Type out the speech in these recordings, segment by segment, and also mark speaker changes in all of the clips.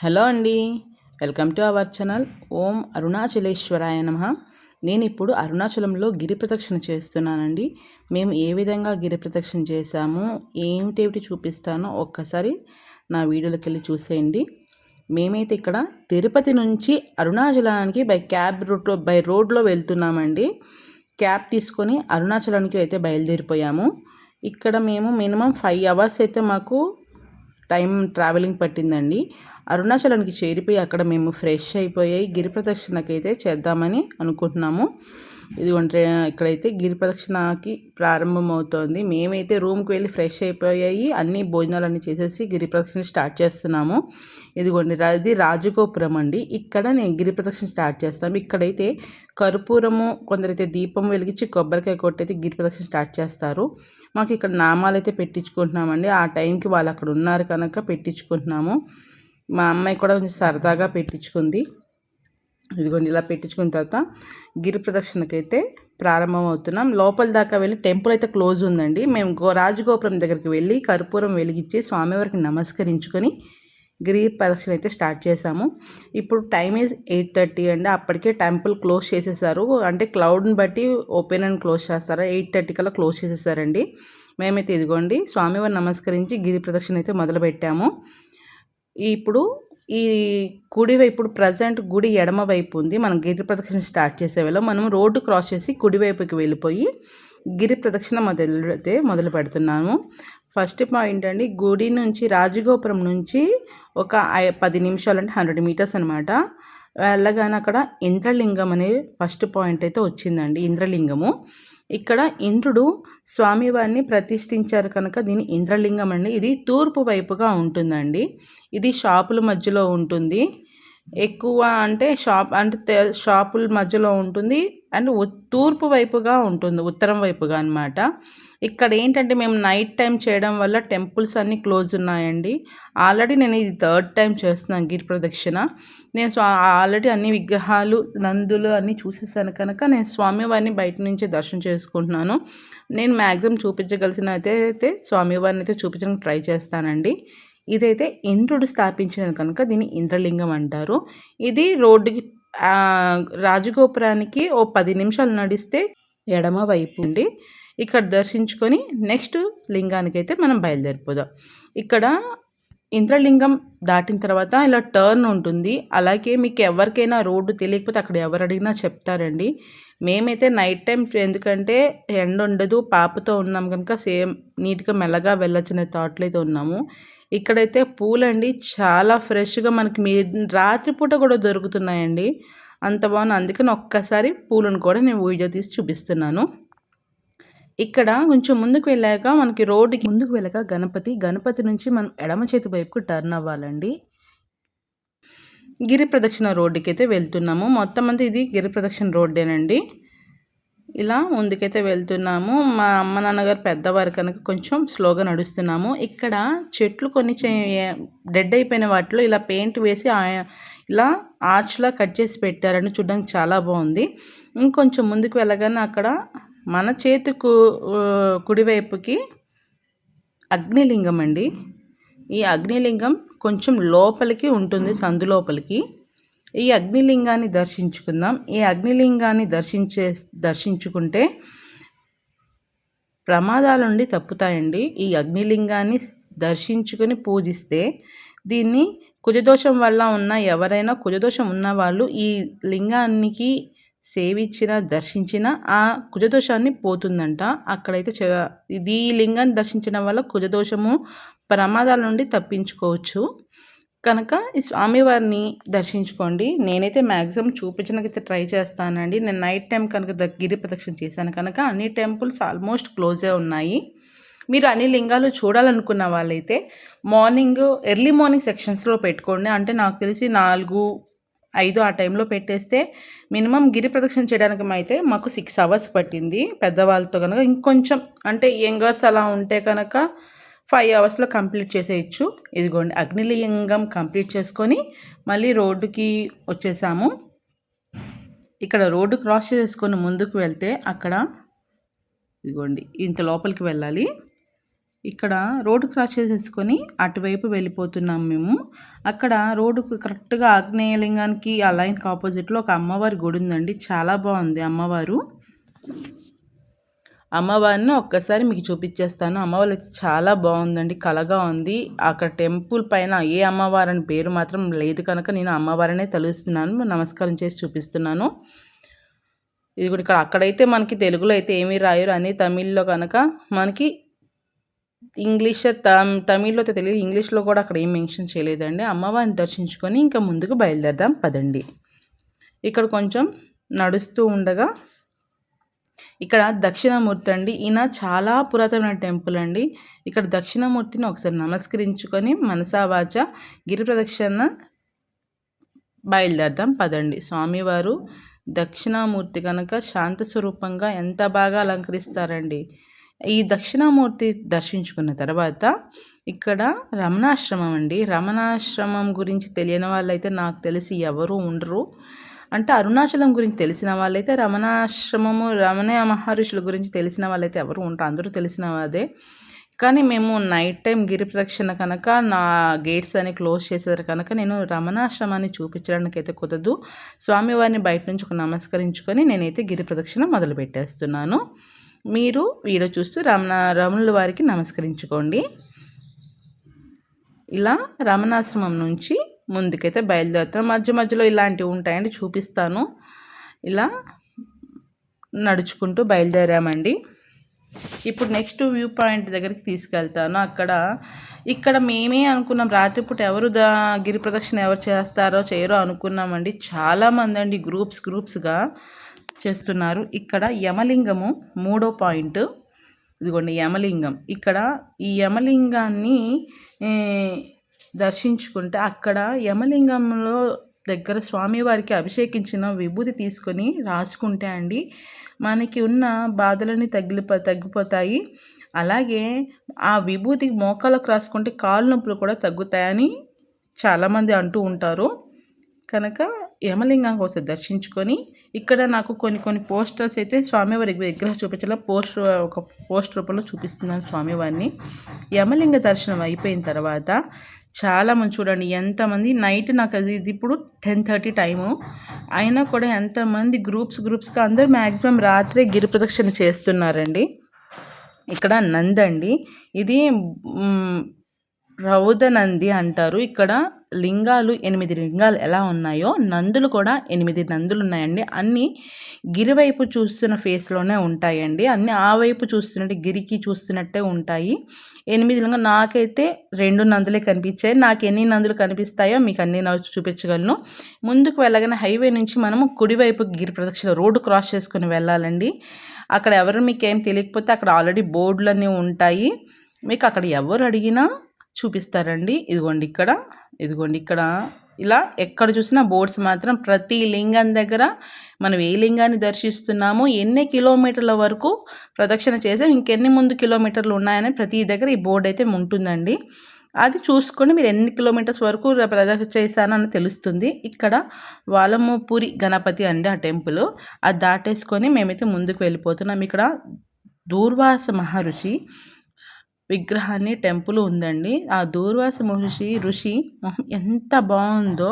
Speaker 1: Hello అండి. Welcome to our channel. Om అరుణాచలేశ్వరాయ నమః. నేను ఇప్పుడు అరుణాచలంలో గిరి ప్రదక్షిణ చేస్తున్నానండి. మేము ఏ విధంగా గిరి ప్రదక్షిణ చేశామో ఏమిటేమిటి చూపిస్తానో ఒక్కసారి నా వీడియోలోకి వెళ్ళి చూసేయండి. మేమైతే ఇక్కడ తిరుపతి నుంచి అరుణాచలానికి బై రోడ్లో వెళ్తున్నామండి. క్యాబ్ తీసుకొని అరుణాచలానికి అయితే బయలుదేరిపోయాము. ఇక్కడ మేము మినిమం 5 అవర్స్ అయితే మాకు టైం ట్రావెలింగ్ పట్టిందండి. అరుణాచలానికి చేరిపోయి అక్కడ మేము ఫ్రెష్ అయిపోయి గిరి ప్రదక్షిణకైతే చేద్దామని అనుకుంటున్నాము. ఇదిగోండి ఇక్కడైతే గిరి ప్రదక్షిణకి ప్రారంభమవుతోంది. మేమైతే రూమ్కి వెళ్ళి ఫ్రెష్ అయిపోయాయి, అన్ని భోజనాలన్నీ చేసేసి గిరి ప్రదక్షిణ స్టార్ట్ చేస్తున్నాము. ఇదిగోండి ఇది రాజగోపురం అండి. ఇక్కడ నేను గిరి ప్రదక్షిణ స్టార్ట్ చేస్తాము. ఇక్కడైతే కర్పూరము, కొందరైతే దీపం వెలిగించి కొబ్బరికాయ కొట్టయితే గిరి ప్రదక్షిణ స్టార్ట్ చేస్తారు. మాకు ఇక్కడ నామాలు అయితే పెట్టించుకుంటున్నామండి. ఆ టైంకి వాళ్ళు అక్కడ ఉన్నారు కనుక పెట్టించుకుంటున్నాము. మా అమ్మాయి కూడా కొంచెం సరదాగా పెట్టించుకుంది. ఇదిగోండి ఇలా పెట్టించుకున్న తర్వాత గిరి ప్రదక్షిణకైతే ప్రారంభం అవుతున్నాం. లోపల దాకా వెళ్ళి టెంపుల్ అయితే క్లోజ్ ఉందండి. మేము రాజగోపురం దగ్గరికి వెళ్ళి కర్పూరం వెలిగించి స్వామివారికి నమస్కరించుకొని గిరి ప్రదక్షిణ అయితే స్టార్ట్ చేశాము. ఇప్పుడు టైం ఈజ్ 8:30 అండి. అప్పటికే టెంపుల్ క్లోజ్ చేసేసారు. అంటే క్లౌడ్ని బట్టి ఓపెన్ అండ్ క్లోజ్ చేస్తారా, 8:30 కల్లా క్లోజ్ చేసేసారండి. మేమైతే ఇదిగోండి స్వామివారిని నమస్కరించి గిరి ప్రదక్షిణ అయితే మొదలుపెట్టాము. ఇప్పుడు ఈ కుడివైపు ప్రజెంట్ గుడి ఎడమ వైపు ఉంది. మనం గిరి ప్రదక్షిణ స్టార్ట్ చేసే వేళ మనం రోడ్డు క్రాస్ చేసి కుడివైపుకి వెళ్ళిపోయి గిరి ప్రదక్షిణ మొదలు పెడుతున్నాము. ఫస్ట్ పాయింట్ అండి, గుడి నుంచి రాజగోపురం నుంచి ఒక 10 నిమిషాలు అంటే 100 మీటర్స్ అనమాట వెళ్ళగానే అక్కడ ఇంద్రలింగం అనే ఫస్ట్ పాయింట్ అయితే వచ్చిందండి. ఇంద్రలింగము ఇక్కడ ఇంద్రుడు స్వామివారిని ప్రతిష్ఠించారు కనుక దీని ఇంద్రలింగం అండి. ఇది తూర్పు వైపుగా ఉంటుందండి. ఇది షాపుల మధ్యలో ఉంటుంది. ఎక్కువ అంటే షాపుల మధ్యలో ఉంటుంది అండ్ తూర్పు వైపుగా ఉంటుంది, ఉత్తరం వైపుగా అనమాట. ఇక్కడ ఏంటంటే మేము నైట్ టైం చేయడం వల్ల టెంపుల్స్ అన్నీ క్లోజ్ ఉన్నాయండి. ఆల్రెడీ నేను ఇది 3rd టైం చేస్తున్నాను గిరి ప్రదక్షిణ. నేను ఆల్రెడీ అన్ని విగ్రహాలు, నందులు అన్నీ చూసేసాను కనుక నేను స్వామివారిని బయట నుంచి దర్శనం చేసుకుంటున్నాను. నేను మ్యాక్సిమం చూపించగలిసిన అయితే స్వామివారిని అయితే చూపించడానికి ట్రై చేస్తానండి. ఇదైతే ఇంద్రుడు స్థాపించినది కనుక దీన్ని ఇంద్రలింగం అంటారు. ఇది రోడ్డుకి రాజగోపురానికి ఓ 10 నిమిషాలు నడిస్తే ఎడమ వైపు ఉండి ఇక్కడ దర్శించుకొని నెక్స్ట్ లింగానికి అయితే మనం బయలుదేరిపోదాం. ఇక్కడ ఇంద్రలింగం దాటిన తర్వాత ఇలా టర్న్ ఉంటుంది. అలాగే మీకు ఎవరికైనా రోడ్డు తెలియకపోతే అక్కడ ఎవరు అడిగినా చెప్తారండి. మేమైతే నైట్ టైం ఎందుకంటే ఎండ ఉండదు, పాపతో ఉన్నాం కనుక సేమ్ నీట్గా మెల్లగా వెళ్ళొచ్చిన థాట్లో అయితే ఉన్నాము. ఇక్కడైతే పూలండి చాలా ఫ్రెష్గా మనకి రాత్రిపూట కూడా దొరుకుతున్నాయండి. అంత బాగుంది. అందుకని ఒక్కసారి పూలను కూడా నేను వీడియో తీసి చూపిస్తున్నాను. ఇక్కడ కొంచెం ముందుకు వెళ్ళాక మనకి రోడ్డుకి ముందుకు వెళ్ళాక గణపతి నుంచి మనం ఎడమ చేతి వైపుకు టర్న్ అవ్వాలండి. గిరి ప్రదక్షిణ రోడ్డుకి అయితే వెళ్తున్నాము. మొత్తం అంతా ఇది గిరి ప్రదక్షిణ రోడ్డేనండి. ఇలా ముందుకైతే వెళ్తున్నాము. మా అమ్మ నాన్నగారు పెద్దవారు కనుక కొంచెం స్లోగా నడుస్తున్నాము. ఇక్కడ చెట్లు కొన్ని డెడ్ అయిపోయిన వాటిలో ఇలా పెయింట్ వేసి ఇలా ఆర్చ్లా కట్ చేసి పెట్టారని చూడడానికి చాలా బాగుంది. ఇంకొంచెం ముందుకు వెళ్ళగానే అక్కడ మన చేతికు కుడివైపుకి అగ్నిలింగం అండి. ఈ అగ్నిలింగం కొంచెం లోపలికి ఉంటుంది, సందు లోపలికి. ఈ అగ్నిలింగాన్ని దర్శించుకుందాం. ఈ అగ్నిలింగాన్ని దర్శించుకుంటే ప్రమాదాల నుండి తప్పుతాయండి. ఈ అగ్నిలింగాన్ని దర్శించుకొని పూజిస్తే దీన్ని కుజదోషం వల్ల ఎవరైనా కుజదోషం ఉన్న వాళ్ళు ఈ లింగానికి సేవించిన దర్శించిన ఆ కుజదోషాన్ని పోతుందంట. అక్కడైతే ఈ లింగాన్ని దర్శించడం వల్ల కుజదోషము, ప్రమాదాల నుండి తప్పించుకోవచ్చు కనుక ఈ స్వామివారిని దర్శించుకోండి. నేనైతే మ్యాక్సిమం చూపించడానికైతే ట్రై చేస్తానండి. నేను నైట్ టైం కనుక గిరి ప్రదక్షిణ చేశాను కనుక అన్ని టెంపుల్స్ ఆల్మోస్ట్ క్లోజే ఉన్నాయి. మీరు అన్ని లింగాలు చూడాలనుకున్న వాళ్ళైతే ఎర్లీ మార్నింగ్ సెక్షన్స్లో పెట్టుకోండి. అంటే నాకు తెలిసి 4-5 ఆ టైంలో పెట్టేస్తే మినిమం గిరి ప్రదక్షిణ చేయడానికి అయితే మాకు 6 అవర్స్ పట్టింది పెద్దవాళ్ళతో కనుక. ఇంకొంచెం అంటే యంగర్స్ అలా ఉంటే కనుక 5 అవర్స్లో కంప్లీట్ చేసేయచ్చు. ఇదిగోండి అగ్నిలింగం కంప్లీట్ చేసుకొని మళ్ళీ రోడ్డుకి వచ్చేసాము. ఇక్కడ రోడ్డు క్రాస్ చేసుకొని ముందుకు వెళ్తే అక్కడ ఇదిగోండి ఇంత లోపలికి వెళ్ళాలి. ఇక్కడ రోడ్డు క్రాస్ చేసేసుకొని అటువైపు వెళ్ళిపోతున్నాం మేము. అక్కడ రోడ్డుకు కరెక్ట్‌గా ఆగ్నేయలింగానికి ఆ లైన్‌కి ఆపోజిట్‌లో ఒక అమ్మవారి గుడి ఉందండి. చాలా బాగుంది అమ్మవారు. అమ్మవారిని ఒక్కసారి మీకు చూపించేస్తాను. అమ్మవారు అయితే చాలా బాగుందండి. కళగా ఉంది. అక్కడ టెంపుల్ పైన ఏ అమ్మవారని పేరు మాత్రం లేదు కనుక నేను అమ్మవారనే తలుస్తున్నాను. నమస్కారం చేసి చూపిస్తున్నాను. ఇది కూడా ఇక్కడ అక్కడైతే మనకి తెలుగులో అయితే ఏమీ రాయరు అని తమిళ్లో కనుక మనకి ఇంగ్లీష్ తమిళ్లో అయితే తెలియదు. ఇంగ్లీష్లో కూడా అక్కడ ఏం మెన్షన్ చేయలేదండి. అమ్మవారిని దర్శించుకొని ఇంకా ముందుకు బయలుదేరదాం పదండి. ఇక్కడ కొంచెం నడుస్తూ ఉండగా ఇక్కడ దక్షిణామూర్తి అండి. ఈయన చాలా పురాతనమైన టెంపుల్ అండి. ఇక్కడ దక్షిణామూర్తిని ఒకసారి నమస్కరించుకొని మనసా వాచ గిరి ప్రదక్షిణ బయలుదేరదాం పదండి. స్వామివారు దక్షిణామూర్తి కనుక శాంత స్వరూపంగా ఎంత బాగా అలంకరిస్తారండి. ఈ దక్షిణామూర్తి దర్శించుకున్న తర్వాత ఇక్కడ రమణాశ్రమం అండి. రమణాశ్రమం గురించి తెలియని వాళ్ళైతే నాకు తెలిసి ఎవరు ఉండరు. అంటే అరుణాచలం గురించి తెలిసిన వాళ్ళైతే రమణాశ్రమము రమణ మహర్షుల గురించి తెలిసిన వాళ్ళైతే ఎవరు ఉండరు. అందరూ తెలిసిన వాదే. కానీ మేము నైట్ టైం గిరి ప్రదక్షిణ కనుక నా గేట్స్ అని క్లోజ్ చేశారు కనుక నేను రమణాశ్రమాన్ని చూపించడానికి అయితే కుదరదు. స్వామివారిని బయట నుంచి ఒక నమస్కరించుకొని నేనైతే గిరి ప్రదక్షిణ మొదలు పెట్టేస్తున్నాను. మీరు వీడియో చూస్తూ రమణుల వారికి నమస్కరించుకోండి. ఇలా రమణాశ్రమం నుంచి ముందుకైతే బయలుదేరుతాం. మధ్య మధ్యలో ఇలాంటివి ఉంటాయండి, చూపిస్తాను. ఇలా నడుచుకుంటూ బయలుదేరామండి. ఇప్పుడు నెక్స్ట్ వ్యూ పాయింట్ దగ్గరికి తీసుకెళ్తాను. ఇక్కడ మేమే అనుకున్నాం రాత్రిపూట ఎవరు గిరి ప్రదక్షిణ ఎవరు చేస్తారో చేయరో అనుకున్నామండి. చాలామంది అండి గ్రూప్స్గా చేస్తున్నారు. ఇక్కడ యమలింగము 3వ పాయింట్. ఇదిగోండి యమలింగం. ఇక్కడ ఈ యమలింగాన్ని దర్శించుకుంటే అక్కడ యమలింగంలో దగ్గర స్వామివారికి అభిషేకించిన విభూతి తీసుకొని రాసుకుంటే అండి మనకి ఉన్న బాధలన్నీ తగ్గిపోతాయి. అలాగే ఆ విభూతి మోకాళ్ళకు రాసుకుంటే కాళ్ళ నొప్పులు కూడా తగ్గుతాయని చాలామంది అంటూ ఉంటారు. కనుక యమలింగాన్ని ఒకసారి దర్శించుకొని ఇక్కడ నాకు కొన్ని పోస్టర్స్ అయితే స్వామివారి విగ్రహం చూపించాల ఒక పోస్టర్ రూపంలో చూపిస్తున్నాను స్వామివారిని. యమలింగ దర్శనం అయిపోయిన తర్వాత చాలామంది చూడండి ఎంతమంది నైట్ నాకు అది ఇప్పుడు 10:30 టైము అయినా కూడా ఎంతమంది గ్రూప్స్గా అందరూ మ్యాక్సిమం రాత్రే గిరి ప్రదక్షిణ చేస్తున్నారండి. ఇక్కడ నందండి, ఇది రౌద నంది అంటారు. ఇక్కడ లింగాలు 8 లింగాలు ఎలా ఉన్నాయో నందులు కూడా 8 నందులు ఉన్నాయండి. అన్నీ గిరివైపు చూస్తున్న ఫేస్లోనే ఉంటాయండి. అన్నీ ఆ వైపు చూస్తున్నట్టు గిరికి చూస్తున్నట్టే ఉంటాయి. 8 లింగాలు నాకైతే 2 నందులే కనిపించాయి. నాకు ఎన్ని నందులు కనిపిస్తాయో మీకు అన్ని చూపించగలను. ముందుకు వెళ్ళగానే హైవే నుంచి మనము కుడివైపు గిరి ప్రదక్షిణ రోడ్డు క్రాస్ చేసుకుని వెళ్ళాలండి. అక్కడ ఎవరు మీకు ఏం తెలియకపోతే అక్కడ ఆల్రెడీ బోర్డులన్నీ ఉంటాయి. మీకు అక్కడ ఎవరు అడిగినా చూపిస్తారండి. ఇదిగోండి ఇక్కడ ఇలా ఎక్కడ చూసినా బోర్డ్స్ మాత్రం ప్రతి లింగం దగ్గర మనం ఏ లింగాన్ని దర్శిస్తున్నామో ఎన్ని కిలోమీటర్ల వరకు ప్రదక్షిణ చేసాం ఇంకెన్ని ముందు కిలోమీటర్లు ఉన్నాయని ప్రతి దగ్గర ఈ బోర్డు అయితే ఉంటుందండి. అది చూసుకొని మీరు ఎన్ని కిలోమీటర్స్ వరకు ప్రదక్షిణ చేశానని తెలుస్తుంది. ఇక్కడ వాలముపురి గణపతి అండి ఆ టెంపుల్. అది దాటేసుకొని మేమైతే ముందుకు వెళ్ళిపోతున్నాం. ఇక్కడ దూర్వాస మహర్షి విగ్రహాన్ని టెంపుల్ ఉందండి. ఆ దూర్వాస ఋషి మొహం ఎంత బాగుందో.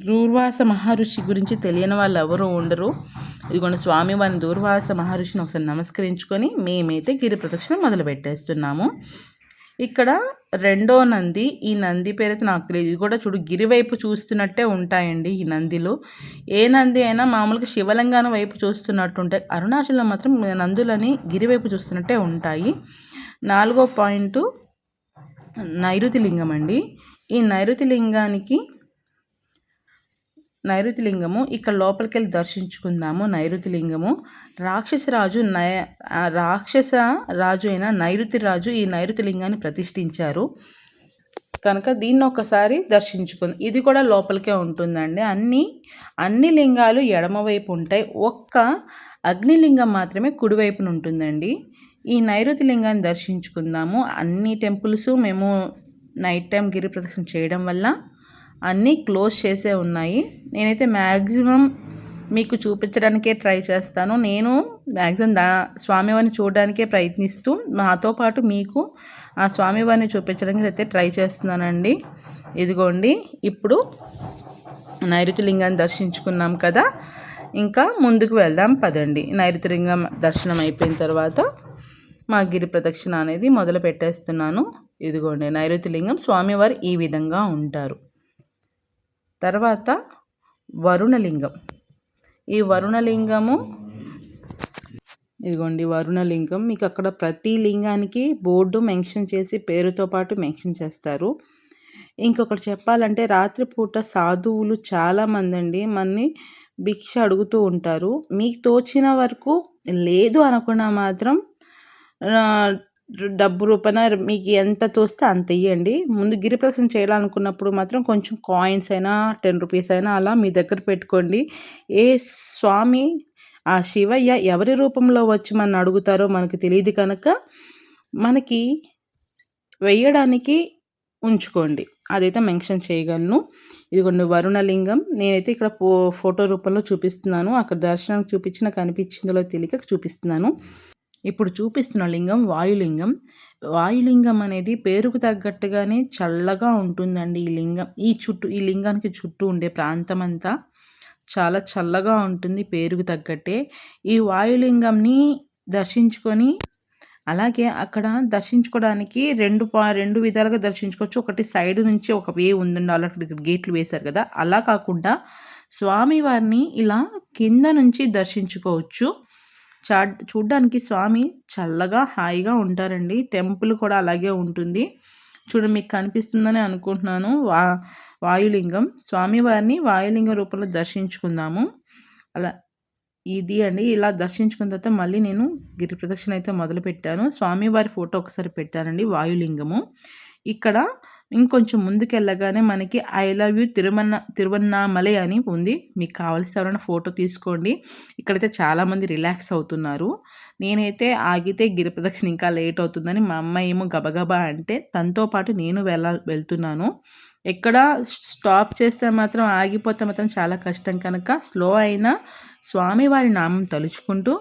Speaker 1: దూర్వాస మహర్షి గురించి తెలియని వాళ్ళు ఎవరు ఉండరు. ఇదిగోండి స్వామివారిని దూర్వాస మహర్షిని ఒకసారి నమస్కరించుకొని మేమైతే గిరి ప్రదక్షిణ మొదలు పెట్టేస్తున్నాము. ఇక్కడ రెండో నంది, ఈ నంది పేరైతే నాకు తెలియదు. ఇది కూడా చూడు గిరివైపు చూస్తున్నట్టే ఉంటాయండి ఈ నందిలు. ఏ నంది అయినా మామూలుగా శివలింగాన్ని వైపు చూస్తున్నట్టు ఉంటాయి. అరుణాచలం మాత్రం నందులని గిరివైపు చూస్తున్నట్టే ఉంటాయి. 4వ పాయింట్ నైరుతి లింగం అండి. ఈ నైరుతి లింగము ఇక్కడ లోపలికి వెళ్ళి దర్శించుకుందాము. నైరుతి లింగము రాక్షస రాజు అయిన నైరుతి రాజు ఈ నైరుతి లింగాన్ని ప్రతిష్ఠించారు కనుక దీన్ని ఒకసారి దర్శించుకుంది. ఇది కూడా లోపలికే ఉంటుందండి. అన్ని లింగాలు ఎడమవైపు ఉంటాయి. ఒక్క అగ్నిలింగం మాత్రమే కుడివైపున ఉంటుందండి. ఈ నైరుతి లింగాన్ని దర్శించుకుందాము. అన్ని టెంపుల్స్ మేము నైట్ టైం గిరి ప్రదక్షిణ చేయడం వల్ల అన్నీ క్లోజ్ చేసే ఉన్నాయి. నేనైతే మ్యాక్సిమం మీకు చూపించడానికే ట్రై చేస్తాను. నేను మ్యాక్సిమం స్వామివారిని చూడడానికే ప్రయత్నిస్తూ నాతో పాటు మీకు ఆ స్వామివారిని చూపించడానికి అయితే ట్రై చేస్తున్నానండి. ఇదిగోండి, ఇప్పుడు నైరుతి లింగాన్ని దర్శించుకున్నాం కదా, ఇంకా ముందుకు వెళ్దాం పదండి. నైరుతి లింగం దర్శనం అయిపోయిన తర్వాత మా గిరి ప్రదక్షిణ అనేది మొదలు పెట్టేస్తున్నాను. ఇదిగోండి, నైరుతి లింగం స్వామివారు ఈ విధంగా ఉంటారు. తర్వాత వరుణలింగం. ఈ వరుణలింగము ఇదిగోండి, వరుణలింగం. మీకు అక్కడ ప్రతి లింగానికి బోర్డు మెన్షన్ చేసి పేరుతో పాటు మెన్షన్ చేస్తారు. ఇంకొకటి చెప్పాలంటే రాత్రిపూట సాధువులు చాలామంది అండి మనని భిక్ష అడుగుతూ ఉంటారు. మీకు తోచిన వరకు లేదు అనుకున్నా మాత్రం డబ్బు రూపాన మీకు ఎంత తోస్తే అంత ఇవ్వండి. ముందు గిరి ప్రదక్షిణ చేయాలనుకున్నప్పుడు మాత్రం కొంచెం కాయిన్స్ అయినా 10 రూపీస్ అయినా అలా మీ దగ్గర పెట్టుకోండి. ఏ స్వామి ఆ శివయ్య ఎవరి రూపంలో వచ్చి మనం అడుగుతారో మనకు తెలియదు కనుక మనకి వేయడానికి ఉంచుకోండి. అదైతే మెన్షన్ చేయగలను. ఇదిగోండి వరుణలింగం. నేనైతే ఇక్కడ ఫోటో రూపంలో చూపిస్తున్నాను. అక్కడ దర్శనం చూపించిన కనిపించిందో తెలియక చూపిస్తున్నాను. ఇప్పుడు చూపిస్తున్న లింగం వాయులింగం. వాయులింగం అనేది పేరుకు తగ్గట్టుగానే చల్లగా ఉంటుందండి. ఈ లింగానికి చుట్టూ ఉండే ప్రాంతం అంతా చాలా చల్లగా ఉంటుంది పేరుకు తగ్గట్టే. ఈ వాయులింగంని దర్శించుకొని అలాగే అక్కడ దర్శించుకోవడానికి రెండు విధాలుగా దర్శించుకోవచ్చు. ఒకటి సైడ్ నుంచి ఒక వే ఉందండి, అక్కడ గేట్లు వేశారు కదా, అలా కాకుండా స్వామివారిని ఇలా కింద నుంచి దర్శించుకోవచ్చు. చూడ్డానికి స్వామి చల్లగా హాయిగా ఉంటారండి. టెంపుల్ కూడా అలాగే ఉంటుంది. చూడండి, మీకు కనిపిస్తుందని అనుకుంటున్నాను. వాయులింగం. స్వామివారిని వాయులింగం రూపంలో దర్శించుకుందాము. అలా ఇది అండి. ఇలా దర్శించుకున్న తర్వాత మళ్ళీ నేను గిరి ప్రదక్షిణ అయితే మొదలుపెట్టాను. స్వామివారి ఫోటో ఒకసారి పెట్టానండి, వాయులింగము. ఇక్కడ ఇంకొంచెం ముందుకెళ్ళగానే మనకి ఐ లవ్ యూ తిరువన్నామలై అని ఉంది. మీకు కావాల్సి ఎవరైనా ఫోటో తీసుకోండి. ఇక్కడైతే చాలామంది రిలాక్స్ అవుతున్నారు. నేనైతే ఆగితే గిరి ప్రదక్షిణ ఇంకా లేట్ అవుతుందని మా అమ్మ ఏమో గబగబా అంటే తనతో పాటు నేను వెళ్తున్నాను. ఎక్కడ స్టాప్ చేస్తే మాత్రం ఆగిపోతే మాత్రం చాలా కష్టం కనుక స్లో అయినా స్వామివారి నామం తలుచుకుంటూ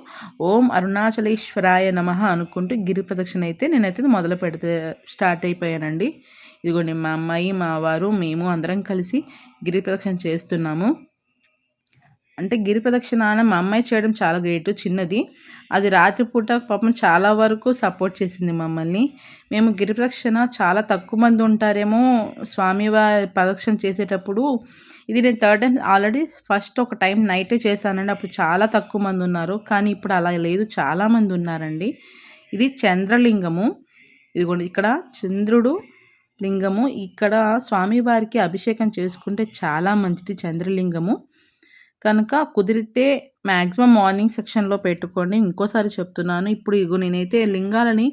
Speaker 1: ఓం అరుణాచలేశ్వరాయ నమః అనుకుంటూ గిరి ప్రదక్షిణ అయితే నేనైతే స్టార్ట్ అయిపోయానండి. ఇదిగోండి, మా అమ్మాయి మా వారు మేము అందరం కలిసి గిరి ప్రదక్షిణ చేస్తున్నాము. అంటే గిరి ప్రదక్షిణ మా అమ్మాయి చేయడం చాలా గ్రేట్. చిన్నది అది రాత్రిపూట పాపం చాలా వరకు సపోర్ట్ చేసింది మమ్మల్ని. మేము గిరి ప్రదక్షిణ చాలా తక్కువ మంది ఉంటారేమో స్వామివారి ప్రదక్షిణ చేసేటప్పుడు. ఇది నేను థర్డ్ టైం, ఆల్రెడీ ఫస్ట్ ఒక టైం నైటే చేశానండి. అప్పుడు చాలా తక్కువ మంది ఉన్నారు. కానీ ఇప్పుడు అలా లేదు, చాలామంది ఉన్నారండి. ఇది చంద్రలింగము. ఇదిగోండి, ఇక్కడ చంద్రుడు లింగము. ఇక్కడ స్వామివారికి అభిషేకం చేసుకుంటే చాలా మంచిది చంద్రలింగము కనుక కుదిరితే మ్యాక్సిమం మార్నింగ్ సెక్షన్లో పెట్టుకోండి. ఇంకోసారి చెప్తున్నాను. ఇప్పుడు నేనైతే లింగాలని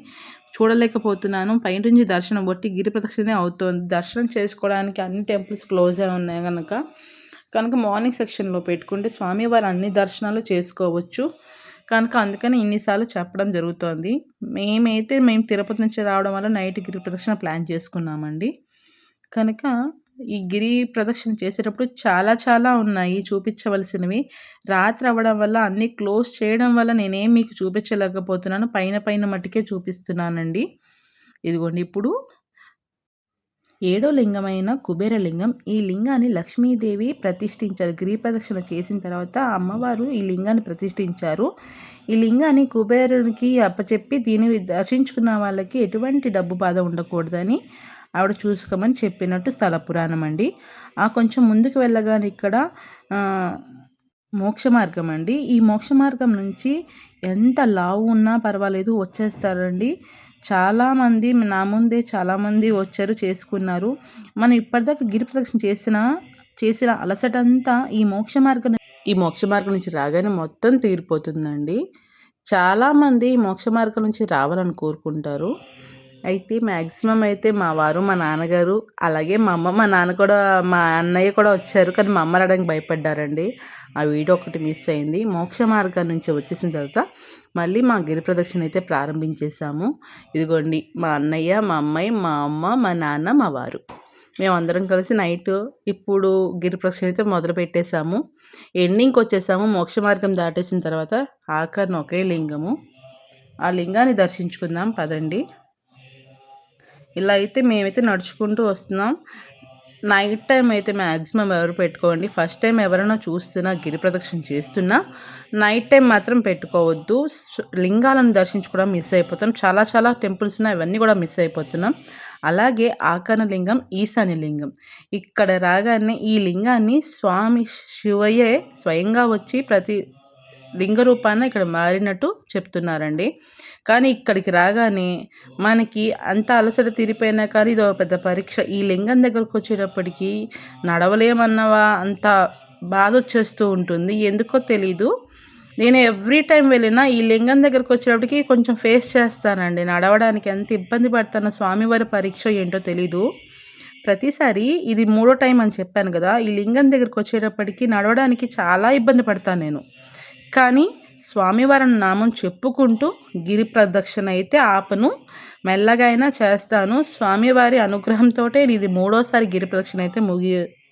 Speaker 1: చూడలేకపోతున్నాను. పైనుంచి దర్శనం బట్టి గిరి ప్రదక్షిణే అవుతుంది. దర్శనం చేసుకోవడానికి అన్ని టెంపుల్స్ క్లోజ్ అయి ఉన్నాయి కనుక మార్నింగ్ సెక్షన్లో పెట్టుకుంటే స్వామివారి అన్ని దర్శనాలు చేసుకోవచ్చు. కనుక అందుకని ఇన్నిసార్లు చెప్పడం జరుగుతోంది. మేము తిరుపతి నుంచి రావడం వల్ల నైట్ గిరి ప్రదక్షిణ ప్లాన్ చేసుకున్నామండి. కనుక ఈ గిరి ప్రదక్షిణ చేసేటప్పుడు చాలా చాలా ఉన్నాయి చూపించవలసినవి. రాత్రి అవ్వడం వల్ల అన్నీ క్లోజ్ చేయడం వల్ల నేనేం మీకు చూపించలేకపోతున్నాను. పైన మట్టుకే చూపిస్తున్నానండి. ఇదిగోండి, ఇప్పుడు 7వ లింగమైన కుబేరలింగం. ఈ లింగాన్ని లక్ష్మీదేవి ప్రతిష్ఠించారు. గిరి ప్రదక్షిణ చేసిన తర్వాత అమ్మవారు ఈ లింగాన్ని ప్రతిష్ఠించారు. ఈ లింగాన్ని కుబేరునికి అప్పచెప్పి దీన్ని దర్శించుకున్న వాళ్ళకి ఎటువంటి డబ్బు బాధ ఉండకూడదని ఆవిడ చూసుకోమని చెప్పినట్టు స్థల పురాణం అండి. కొంచెం ముందుకు వెళ్ళగానే ఇక్కడ మోక్ష మార్గం అండి. ఈ మోక్ష మార్గం నుంచి ఎంత లావు ఉన్నా పర్వాలేదు వచ్చేస్తారండి. చాలామంది నా ముందే చాలామంది వచ్చారు, చేసుకున్నారు. మనం ఇప్పటిదాకా గిరి ప్రదక్షిణ చేసిన అలసటంతా ఈ మోక్ష మార్గం నుంచి రాగానే మొత్తం తీరిపోతుందండి. చాలామంది మోక్ష మార్గం నుంచి రావాలని కోరుకుంటారు. అయితే మ్యాక్సిమం అయితే మా వారు, మా నాన్నగారు, అలాగే మా అమ్మ, మా నాన్న కూడా, మా అన్నయ్య కూడా వచ్చారు. కానీ మా అమ్మ రావడానికి భయపడ్డారండి. ఆ వీడియో ఒకటి మిస్ అయింది. మోక్ష మార్గం నుంచి వచ్చేసిన తర్వాత మళ్ళీ మా గిరి ప్రదక్షిణ అయితే ప్రారంభించేసాము. ఇదిగోండి, మా అన్నయ్య, మా అమ్మాయి, మా అమ్మ, మా నాన్న, మా వారు మేమందరం కలిసి నైట్ ఇప్పుడు గిరి ప్రదక్షిణ అయితే మొదలుపెట్టేసాము. ఎండింగ్‌కొచ్చేసాము. మోక్ష మార్గం దాటేసిన తర్వాత ఆఖరిన ఒకే లింగము. ఆ లింగాన్ని దర్శించుకుందాం పదండి. ఇలా అయితే మేమైతే నడుచుకుంటూ వస్తున్నాం. నైట్ టైం అయితే మ్యాక్సిమం ఎవరు పెట్టుకోండి. ఫస్ట్ టైం ఎవరైనా చూస్తున్నా గిరి ప్రదక్షిణ చేస్తున్నా నైట్ టైం మాత్రం పెట్టుకోవద్దు. లింగాలను దర్శించుకోవడం మిస్ అయిపోతాం. చాలా చాలా టెంపుల్స్ ఉన్నాయి, అవన్నీ కూడా మిస్ అయిపోతున్నాం. అలాగే ఆకన లింగం, ఈశాన్య లింగం. ఇక్కడ రాగానే ఈ లింగాన్ని స్వామి శివయ్యే స్వయంగా వచ్చి ప్రతి లింగ రూపాన ఇక్కడ మారినట్టు చెప్తున్నారండి. కానీ ఇక్కడికి రాగానే మనకి అంత అలసట తీరిపోయినా కానీ ఇదో పెద్ద పరీక్ష. ఈ లింగం దగ్గరకు వచ్చేటప్పటికి నడవలేమన్నవా అంత బాధొచ్చేస్తూ ఉంటుంది. ఎందుకో తెలీదు. నేను ఎవ్రీ టైం వెళ్ళినా ఈ లింగం దగ్గరకు వచ్చేటప్పటికి కొంచెం ఫేస్ చేస్తానండి. నడవడానికి ఎంత ఇబ్బంది పడతానో స్వామివారి పరీక్ష ఏంటో తెలీదు. ప్రతిసారి ఇది మూడో టైం అని చెప్పాను కదా! ఈ లింగం దగ్గరకు వచ్చేటప్పటికి నడవడానికి చాలా ఇబ్బంది పడతాను నేను. కానీ స్వామివారి నామం చెప్పుకుంటూ గిరి ప్రదక్షిణ అయితే ఆపను. మెల్లగా అయినా చేస్తాను. స్వామివారి అనుగ్రహంతోటే ఇది మూడోసారి గిరి ప్రదక్షిణ అయితే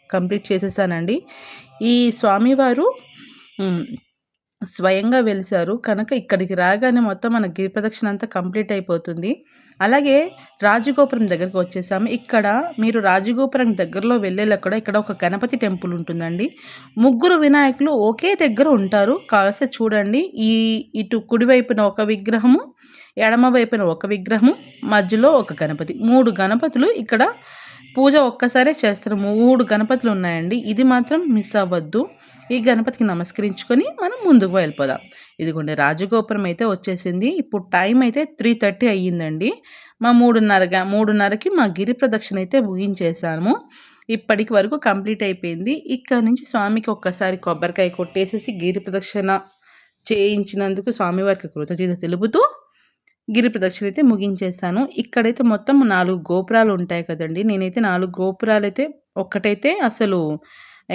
Speaker 1: కంప్లీట్ చేసేసానండి. ఈ స్వామివారు స్వయంగా వెలిసారు కనుక ఇక్కడికి రాగానే మొత్తం మన గిరి ప్రదక్షిణ అంతా కంప్లీట్ అయిపోతుంది. అలాగే రాజగోపురం దగ్గరకు వచ్చేసాము. ఇక్కడ మీరు రాజగోపురం దగ్గరలో వెళ్ళేలా ఇక్కడ ఒక గణపతి టెంపుల్ ఉంటుందండి. ముగ్గురు వినాయకులు ఒకే దగ్గర ఉంటారు. కాస్త చూడండి. ఇటు కుడివైపున ఒక విగ్రహము, ఎడమ వైపున ఒక విగ్రహము, మధ్యలో ఒక గణపతి. 3 గణపతులు ఇక్కడ పూజ ఒక్కసారే చేస్తారు. 3 గణపతులు ఉన్నాయండి. ఇది మాత్రం మిస్ అవ్వద్దు. ఈ గణపతికి నమస్కరించుకొని మనం ముందుకు వెళ్ళిపోదాం. ఇదిగోండి రాజగోపురం అయితే వచ్చేసింది. ఇప్పుడు టైం అయితే 3:30 అయ్యిందండి. మా 3:30కి మా గిరి ప్రదక్షిణ అయితే ముగించేసాము. ఇప్పటికి వరకు కంప్లీట్ అయిపోయింది. ఇక్కడ నుంచి స్వామికి ఒక్కసారి కొబ్బరికాయ కొట్టేసేసి గిరి ప్రదక్షిణ చేయించినందుకు స్వామివారికి కృతజ్ఞత తెలుపుతూ గిరి ప్రదక్షిణ అయితే ముగించేసాను. ఇక్కడైతే మొత్తం 4 గోపురాలు ఉంటాయి కదండి. నేనైతే 4 గోపురాలు అయితే ఒక్కటైతే అసలు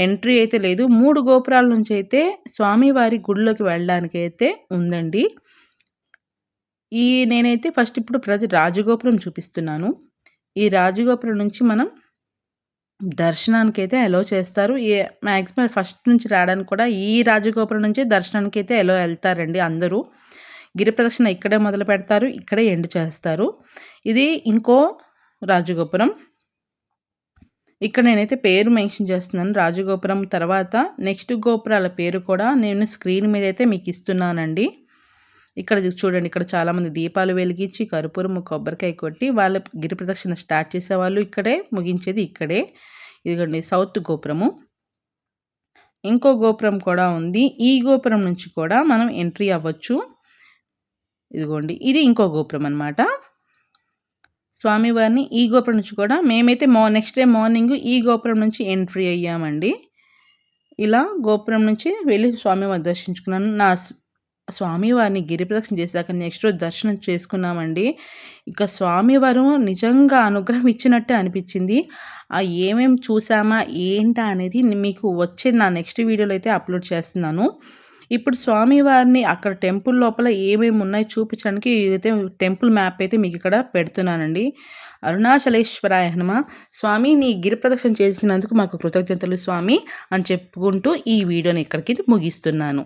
Speaker 1: ఎంట్రీ అయితే లేదు. 3 గోపురాల నుంచి అయితే స్వామివారి గుడిలోకి వెళ్ళడానికి అయితే ఉందండి. నేనైతే ఫస్ట్ ఇప్పుడు రాజగోపురం చూపిస్తున్నాను. ఈ రాజగోపురం నుంచి మనం దర్శనానికైతే అలో చేస్తారు. మ్యాక్సిమం ఫస్ట్ నుంచి రావడానికి కూడా ఈ రాజగోపురం నుంచి దర్శనానికైతే అలో వెళ్తారండి అందరూ. గిరి ప్రదక్షిణ ఇక్కడే మొదలు పెడతారు, ఇక్కడే ఎండ్ చేస్తారు. ఇది ఇంకో రాజగోపురం. ఇక్కడ నేనైతే పేరు మెన్షన్ చేస్తున్నాను. రాజగోపురం తర్వాత నెక్స్ట్ గోపురాల పేరు కూడా నేను స్క్రీన్ మీద అయితే మీకు ఇస్తున్నానండి. ఇక్కడ చూడండి, ఇక్కడ చాలామంది దీపాలు వెలిగించి కర్పూరం కొబ్బరికాయ కొట్టి వాళ్ళ గిరి ప్రదక్షిణ స్టార్ట్ చేసేవాళ్ళు ఇక్కడే, ముగించేది ఇక్కడే. ఇదిగోండి సౌత్ గోపురము. ఇంకో గోపురం కూడా ఉంది. ఈ గోపురం నుంచి కూడా మనం ఎంట్రీ అవ్వచ్చు. ఇదిగోండి ఇది ఇంకో గోపురం అనమాట. స్వామివారిని ఈ గోపురం నుంచి కూడా మేమైతే నెక్స్ట్ డే మార్నింగ్ ఈ గోపురం నుంచి ఎంట్రీ అయ్యామండి. ఇలా గోపురం నుంచి వెళ్ళి స్వామివారిని దర్శించుకున్నాను. స్వామివారిని గిరి ప్రదక్షిణ చేశాక నెక్స్ట్ రోజు దర్శనం చేసుకున్నామండి. ఇక స్వామివారు నిజంగా అనుగ్రహం ఇచ్చినట్టే అనిపించింది. ఏమేమి చూసామా ఏంటా అనేది మీకు వచ్చే నా నెక్స్ట్ వీడియోలో అయితే అప్లోడ్ చేస్తున్నాను. ఇప్పుడు స్వామివారిని అక్కడ టెంపుల్ లోపల ఏమేమి ఉన్నాయి చూపించడానికి అయితే టెంపుల్ మ్యాప్ అయితే మీకు ఇక్కడ పెడుతున్నానండి. అరుణాచలేశ్వరాయ నమః. స్వామి నీ గిరి ప్రదక్షిణ చేసినందుకు మాకు కృతజ్ఞతలు స్వామి అని చెప్పుకుంటూ ఈ వీడియోని ఇక్కడికి ముగిస్తున్నాను.